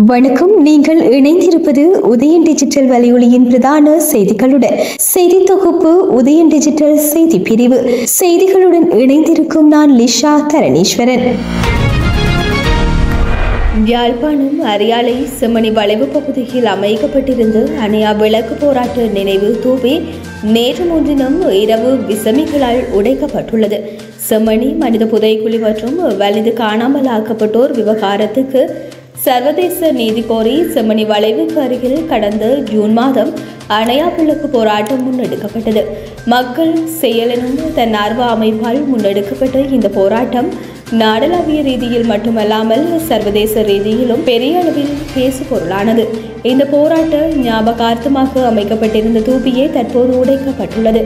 வணக்கம். நீங்கள் இணைந்திருப்பது உதயன் டிஜிட்டல் வலையொலியின் பிரதான செய்திகளுடன். செய்தி தொகுப்பு உதயன் டிஜிட்டல் செய்தி பிரிவு. செய்திகளுடன் இணைந்திருக்கும் நான் லிஷா தரணீஸ்வரன். யாழ்ப்பாணம் அரியாலை செம்மணி வளைவு பகுதியில் அமைக்கப்பட்டிருந்த அணையா விளக்கு போராட்ட நினைவு தூபி நேற்று முன்தினம் இரவு விசமிகளால் உடைக்கப்பட்டுள்ளது. செம்மணி மனித புதைக்குழி மற்றும் வலிந்து காணாமல் ஆக்கப்பட்டோர் விவகாரத்துக்கு சர்வதேச நீதி கோரி செம்மணி வளைவுக்கு அருகில் கடந்த ஜூன் மாதம் அணையா விளக்கு போராட்டம் முன்னெடுக்கப்பட்டது. மக்கள் செயல் எனும் தன்னார்வ அமைப்பால் முன்னெடுக்கப்பட்ட இந்த போராட்டம் நாடளாவிய ரீதியில் மட்டுமல்லாமல் சர்வதேச ரீதியிலும் பெரிய அளவில் பேசுபொருளானது. இந்த போராட்ட ஞாபகார்த்தமாக அமைக்கப்பட்டிருந்த தூபியே தற்போது உடைக்கப்பட்டுள்ளது.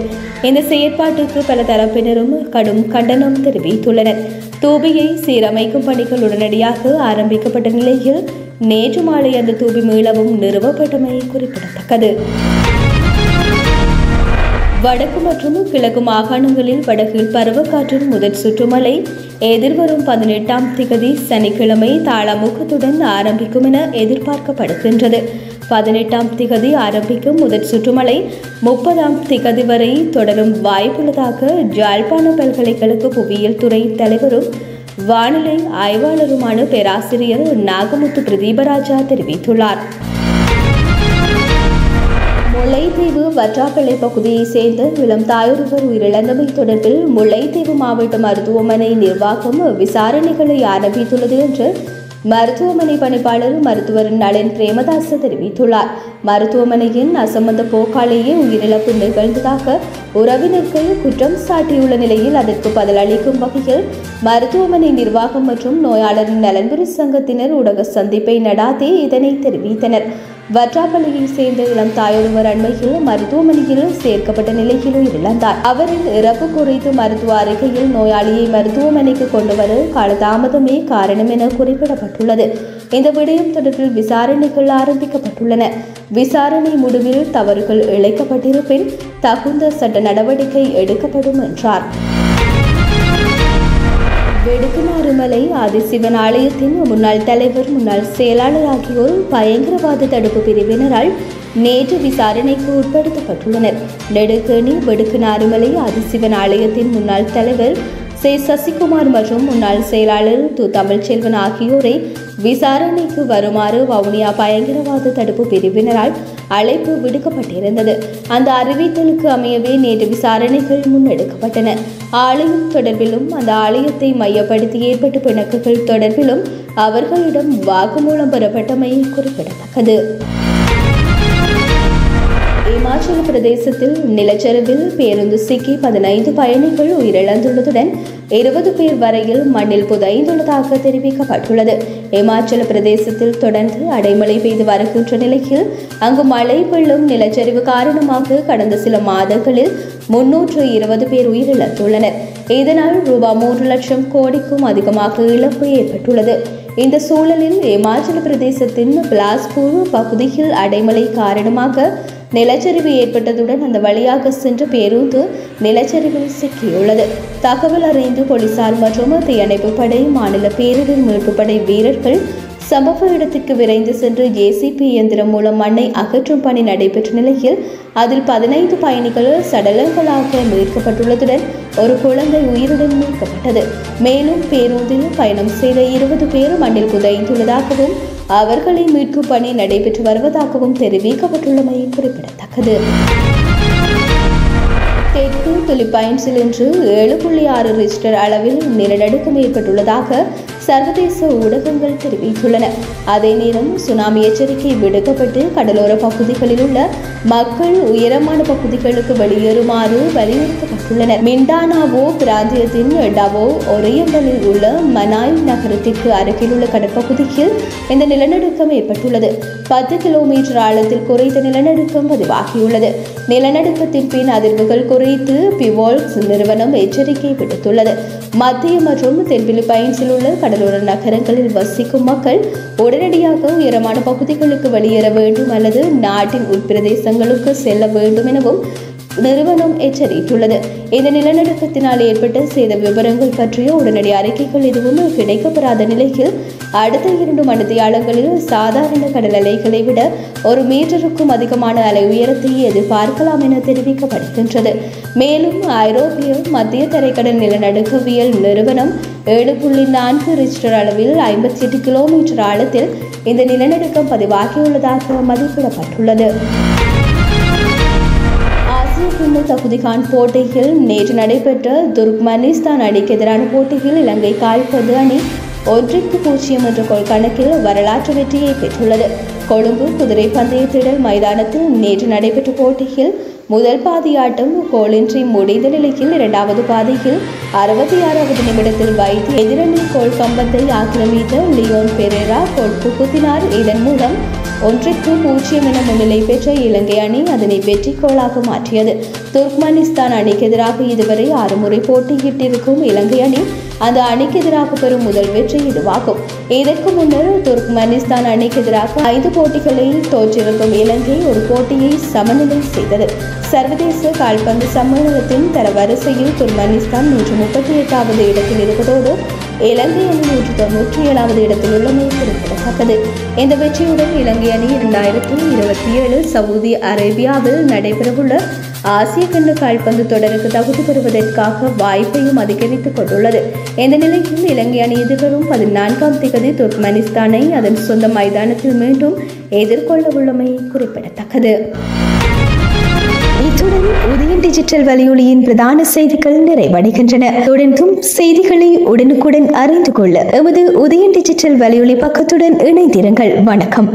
இந்த செயற்பாட்டுக்கு பல தரப்பினரும் கடும் கண்டனம் தெரிவித்துள்ளனர். தூபியை சீரமைக்கும் பணிகள் உடனடியாக ஆரம்பிக்கப்பட்ட நிலையில் நேற்று மாலை அந்த தூபி மீளவும் நிறுவப்பட்டமை குறிப்பிடத்தக்கது. வடக்கு மற்றும் கிழக்கு மாகாணங்களில் வடகில் பருவக்காற்றின் முதற் சுற்றுமலை எதிர்வரும் 18ஆம் திகதி சனிக்கிழமை தாளமுகத்துடன் ஆரம்பிக்கும் என எதிர்பார்க்கப்படுகின்றது. 18ஆம் திகதி ஆரம்பிக்கும் முதற் சுற்றுமலை 30ஆம் திகதி வரை தொடரும் வாய்ப்புள்ளதாக யாழ்ப்பாண பல்கலைக்கழக புவியியல் துறை தலைவரும் வானிலை ஆய்வாளருமான பேராசிரியர் நாகமுத்து பிரதீபராஜா தெரிவித்துள்ளார். முல்லைத்தீவு வற்றாப்பளை பகுதியை சேர்ந்த இளம் தாயொருவர் உயிரிழந்தமை தொடர்பில் முல்லைத்தீவு மாவட்ட மருத்துவமனை நிர்வாகம் விசாரணைகளை ஆரம்பித்துள்ளது என்று மருத்துவமனை பணிப்பாளர் மருத்துவர் நளின் பிரேமதாச தெரிவித்துள்ளார். மருத்துவமனையின் அசம்பந்த போக்காலேயே உயிரிழப்பு நிகழ்ந்ததாக உறவினர்கள் குற்றம் சாட்டியுள்ள நிலையில் அதற்கு பதிலளிக்கும் வகையில் மருத்துவமனை நிர்வாகம் மற்றும் நோயாளரின் நலன்புரி சங்கத்தினர் ஊடக சந்திப்பை நடாத்தி இதனை தெரிவித்தனர். வற்றாப்பள்ளியை சேர்ந்த இளம் தாயொருவர் அண்மையில் மருத்துவமனையில் சேர்க்கப்பட்ட நிலையில் உயிரிழந்தார். அவரின் இறப்பு குறித்து மருத்துவ அறிக்கையில் நோயாளியை மருத்துவமனைக்கு கொண்டுவர காலதாமதமே காரணம் என குறிப்பிடப்பட்டுள்ளது. இந்த விடயம் தொடர்பில் விசாரணைகள் ஆரம்பிக்கப்பட்டுள்ளன. விசாரணை முடிவில் தவறுகள் இழைக்கப்பட்டிருப்பின் தகுந்த சட்ட நடவடிக்கை எடுக்கப்படும் என்றார். வெடுக்குநாறுமலை ஆதிசிவன் ஆலயத்தின் முன்னாள் தலைவர் முன்னாள் செயலாளர் ஆகியோர் பயங்கரவாத தடுப்பு பிரிவினரால் நேற்று விசாரணைக்கு உட்படுத்தப்பட்டுள்ளனர். நெடுக்கேணி வெடுக்குநாறுமலை ஆதிசிவன் ஆலயத்தின் முன்னாள் தலைவர் சசிகுமார் மற்றும் முன்னாள் செயலாளர் தமிழ்ச்செல்வன் ஆகியோரை விசாரணைக்கு வருமாறு வவுனியா பயங்கரவாத தடுப்பு பிரிவினரால் அழைப்பு விடுக்கப்பட்டிருந்தது. அந்த அறிவித்தலுக்கு அமையவே நேற்று விசாரணைகள் முன்னெடுக்கப்பட்டன. ஆலயம் தொடர்பிலும் அந்த ஆலயத்தை மையப்படுத்தி ஏற்பட்ட பிணக்குகள் தொடர்பிலும் அவர்களிடம் வாக்குமூலம் பெறப்பட்டமை குறிப்பிடத்தக்கது. இமாச்சல பிரதேசத்தில் நிலச்சரிவில் பேருந்து சிக்கி 15 பயணிகள் உயிரிழந்துள்ளதுடன் 20 பேர் வரையில் மண்ணில் புதைந்துள்ளதாக தெரிவிக்கப்பட்டுள்ளது. இமாச்சல பிரதேசத்தில் தொடர்ந்து அடைமழை பெய்து வருகின்ற நிலையில் அங்கு மழை வெள்ளம் நிலச்சரிவு காரணமாக கடந்த சில மாதங்களில் 320 பேர் உயிரிழந்துள்ளனர். இதனால் ரூபாய் 3 லட்சம் கோடிக்கும் அதிகமாக இழப்பு ஏற்பட்டுள்ளது. இந்த சூழலில் இமாச்சல பிரதேசத்தின் பிலாஸ்பூர் பகுதியில் அடைமழை காரணமாக நிலச்சரிவு ஏற்பட்டதுடன் அந்த வழியாக சென்ற பேருந்து நிலச்சரிவில் சிக்கியுள்ளது. தகவல் அறிந்து போலீசார் மற்றும் தீயணைப்பு படை மாநில பேரிடர் மீட்பு படை வீரர்கள் சம்பவ இடத்திற்கு விரைந்து சென்று ஜேசிபி இயந்திரம் மூலம் மண்ணை அகற்றும் பணி நடைபெற்ற நிலையில் அதில் 15 பயணிகள் சடலங்களாக மீட்கப்பட்டுள்ளதுடன் ஒரு குழந்தை உயிருடன் மீட்கப்பட்டது. மேலும் பேருந்தில் பயணம் செய்த 20 பேர் மண்ணில் புதைந்துள்ளதாகவும் அவர்களை மீட்கும் பணி நடைபெற்று வருவதாகவும் தெரிவிக்கப்பட்டுள்ளமை குறிப்பிடத்தக்கது. தெற்கு பிலிப்பைன்ஸில் இன்று 7.6 ரிக்டர் அளவில் நிலநடுக்கம் ஏற்பட்டுள்ளதாக சர்வதேச ஊடகங்கள் தெரிவித்துள்ளன. அதே நேரம் சுனாமி எச்சரிக்கை விடுக்கப்பட்டு கடலோர பகுதிகளில் உள்ள மக்கள் உயரமான பகுதிகளுக்கு வெளியேறுமாறு வலியுறுத்தப்பட்டுள்ளனர். மிண்டானாவோ பிராந்தியத்தின் டவோ ஒரியண்டலில் உள்ள மனாய் நகரத்திற்கு அருகிலுள்ள கடற்பகுதியில் இந்த நிலநடுக்கம் ஏற்பட்டுள்ளது. 10 கிலோமீட்டர் ஆழத்தில் குறைந்த நிலநடுக்கம் பதிவாகியுள்ளது. நிலநடுக்கத்தின் பின் அதிர்வுகள் குறித்து பிவோல்ஸ் நிறுவனம் எச்சரிக்கை விடுத்துள்ளது. மத்திய மற்றும் தென் பிலிப்பைன்ஸில் உள்ள கடலோர நகரங்களில் வசிக்கும் மக்கள் உடனடியாக உயரமான பகுதிகளுக்கு வெளியேற வேண்டும் அல்லது நாட்டின் உட்பிரதேசங்களுக்கு செல்ல வேண்டும் எனவும் நிறுவனம் எச்சரித்துள்ளது. இந்த நிலநடுக்கத்தினால் ஏற்பட்ட சேத விவரங்கள் பற்றிய உடனடி அறிக்கைகள் எதுவும் கிடைக்கப்பெறாத நிலையில் அடுத்த 2 மணித்தியாலங்களில் சாதாரண கடல் அலைகளை விட 1 மீட்டருக்கும் அதிகமான அலை உயரத்தை எதிர்பார்க்கலாம் என தெரிவிக்கப்படுகின்றது. மேலும் ஐரோப்பிய மத்திய தரைக்கடல் நிலநடுக்கவியல் நிறுவனம் 7.4 ரிக்டர் அளவில் 58 கிலோமீட்டர் ஆழத்தில் இந்த நிலநடுக்கம் பதிவாகியுள்ளதாக மதிப்பிடப்பட்டுள்ளது. தகுதிகான் போட்டியில் நேற்று நடைபெற்ற துர்க்மெனிஸ்தான் அணிக்கு எதிரான போட்டியில் இலங்கை கால்பந்து அணி 1-0 என்ற கோல் கணக்கில் வரலாற்று வெற்றியை பெற்றுள்ளது. கொழும்பு குதிரை பந்தய திடல் மைதானத்தில் நேற்று நடைபெற்ற போட்டியில் முதல் பாதி ஆட்டம் கோலின்றி முடிந்த நிலையில் 2வது பாதியில் 66வது நிமிடத்தில் வைத்து எதிரணி கோல் கம்பத்தை ஆக்கிரமித்த லியோன் பெரேரா கோல் புகுத்தினார். இதன் மூலம் 1-0 என முன்னிலை பெற்ற இலங்கை அணி அதனை வெற்றி கோலாக மாற்றியது. துர்க்மெனிஸ்தான் அணிக்கு எதிராக இதுவரை 6 முறை போட்டியிட்டிருக்கும் இலங்கை அணி அந்த அணிக்கு எதிராக பெறும் முதல் வெற்றி இதுவாகும். இதற்கு முன்னர் துர்க்மெனிஸ்தான் அணிக்கு எதிராக 5 போட்டிகளில் தோற்றிருக்கும் இலங்கை ஒரு போட்டியை சமநிலை செய்தது. சர்வதேச கால்பந்து சம்மேளனத்தின் தரவரிசையில் துர்க்மெனிஸ்தான் 138வது இடத்தில் இருப்பதோடு இலங்கை அணி 197வது இடத்தில் உள்ளமை குறிப்பிடத்தக்கது. இந்த வெற்றியுடன் இலங்கை அணி 2027 சவுதி அரேபியாவில் நடைபெறவுள்ள ஆசிய கிண்ண கால்பந்து தொடருக்கு தகுதி பெறுவதற்காக வாய்ப்பையும் அதிகரித்துக் கொண்டுள்ளது. இந்த நிலையில் இலங்கை அணி எதிர்வரும் 14ஆம் தேதி துர்க்மெனிஸ்தானை அதன் சொந்த மைதானத்தில் மீண்டும் எதிர்கொள்ள உள்ளமை குறிப்பிடத்தக்கது. இத்துடன் உதயன் டிஜிட்டல் வலையொலியின் பிரதான செய்திகள் நிறைவடைகின்றன. தொடர்ந்தும் செய்திகளை உடனுக்குடன் அறிந்து கொள்ள எமது உதயன் டிஜிட்டல் வலையொலி பக்கத்துடன் இணைந்திருங்கள். வணக்கம்.